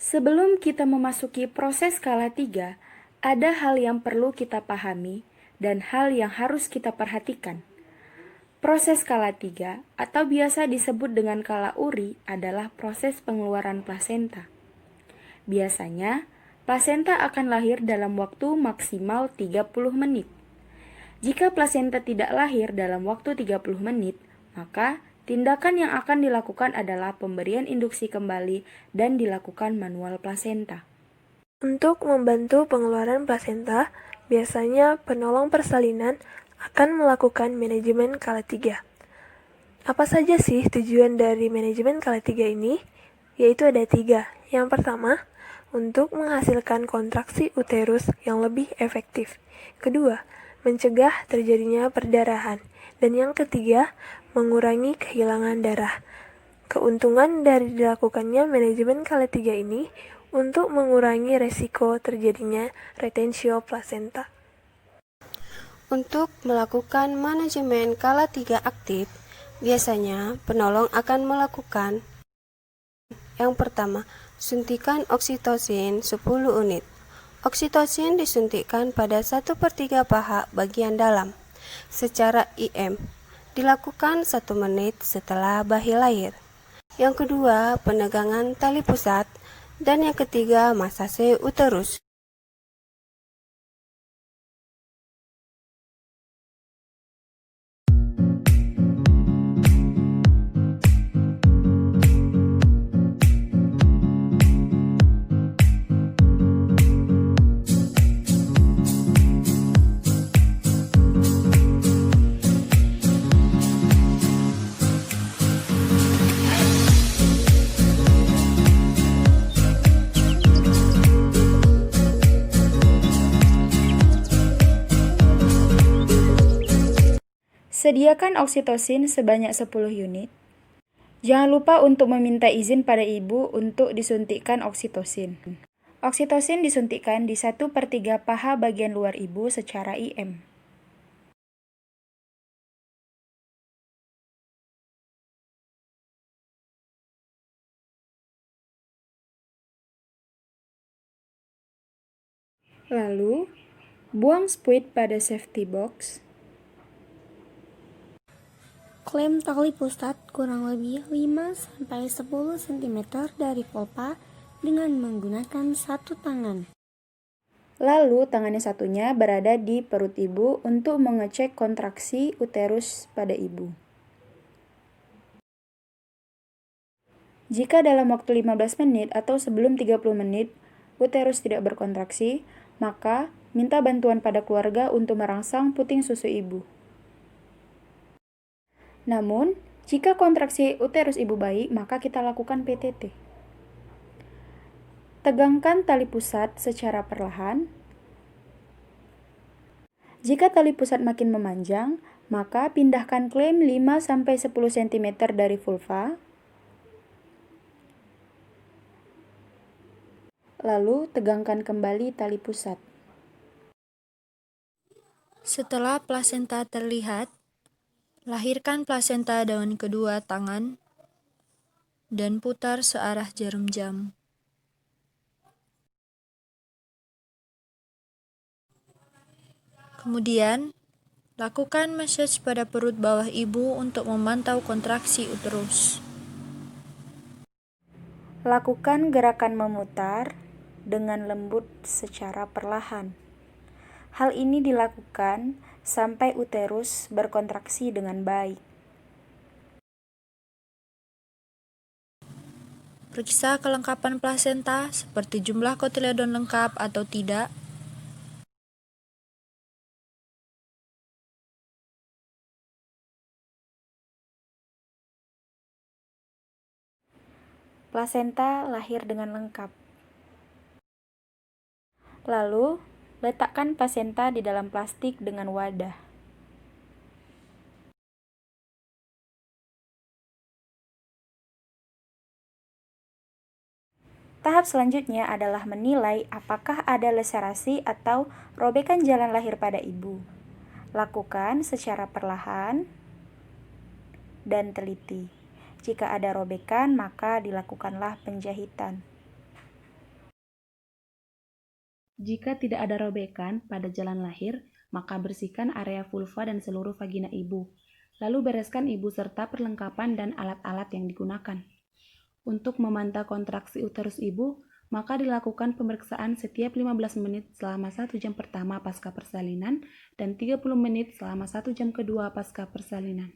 Sebelum kita memasuki proses skala 3, ada hal yang perlu kita pahami dan hal yang harus kita perhatikan. Proses skala 3 atau biasa disebut dengan kala uri adalah proses pengeluaran plasenta. Biasanya, plasenta akan lahir dalam waktu maksimal 30 menit. Jika plasenta tidak lahir dalam waktu 30 menit, maka tindakan yang akan dilakukan adalah pemberian induksi kembali dan dilakukan manual plasenta. Untuk membantu pengeluaran plasenta, biasanya penolong persalinan akan melakukan manajemen kala 3. Apa saja sih tujuan dari manajemen kala 3 ini? Yaitu ada 3. Yang pertama, untuk menghasilkan kontraksi uterus yang lebih efektif. Kedua, mencegah terjadinya perdarahan. Dan yang ketiga, mengurangi kehilangan darah. Keuntungan dari dilakukannya manajemen kala 3 ini untuk mengurangi resiko terjadinya retensio plasenta. Untuk melakukan manajemen kala 3 aktif, biasanya penolong akan melakukan yang pertama, suntikan oksitosin 10 unit. Oksitosin disuntikkan pada 1/3 paha bagian dalam secara IM. Dilakukan 1 menit setelah bayi lahir. Yang kedua, penegangan tali pusat. Dan yang ketiga, masase uterus. Sediakan oksitosin sebanyak 10 unit. Jangan lupa untuk meminta izin pada ibu untuk disuntikkan oksitosin. Oksitosin disuntikkan di 1/3 paha bagian luar ibu secara IM. Lalu, buang spuit pada safety box. Klem tali pusat kurang lebih 5-10 cm dari vulva dengan menggunakan satu tangan. Lalu, tangan yang satunya berada di perut ibu untuk mengecek kontraksi uterus pada ibu. Jika dalam waktu 15 menit atau sebelum 30 menit uterus tidak berkontraksi, maka minta bantuan pada keluarga untuk merangsang puting susu ibu. Namun, jika kontraksi uterus ibu baik, maka kita lakukan PTT. Tegangkan tali pusat secara perlahan. Jika tali pusat makin memanjang, maka pindahkan klem 5-10 cm dari vulva. Lalu, tegangkan kembali tali pusat. Setelah plasenta terlihat, lahirkan plasenta dengan kedua tangan dan putar searah jarum jam. Kemudian, lakukan massage pada perut bawah ibu untuk memantau kontraksi uterus. Lakukan gerakan memutar dengan lembut secara perlahan. Hal ini dilakukan sampai uterus berkontraksi dengan baik. Periksa kelengkapan plasenta seperti jumlah kotiledon lengkap atau tidak. Plasenta lahir dengan lengkap. Lalu, letakkan plasenta di dalam plastik dengan wadah. Tahap selanjutnya adalah menilai apakah ada laserasi atau robekan jalan lahir pada ibu. Lakukan secara perlahan dan teliti. Jika ada robekan, maka dilakukanlah penjahitan. Jika tidak ada robekan pada jalan lahir, maka bersihkan area vulva dan seluruh vagina ibu. Lalu bereskan ibu serta perlengkapan dan alat-alat yang digunakan. Untuk memantau kontraksi uterus ibu, maka dilakukan pemeriksaan setiap 15 menit selama 1 jam pertama pasca persalinan dan 30 menit selama 1 jam kedua pasca persalinan.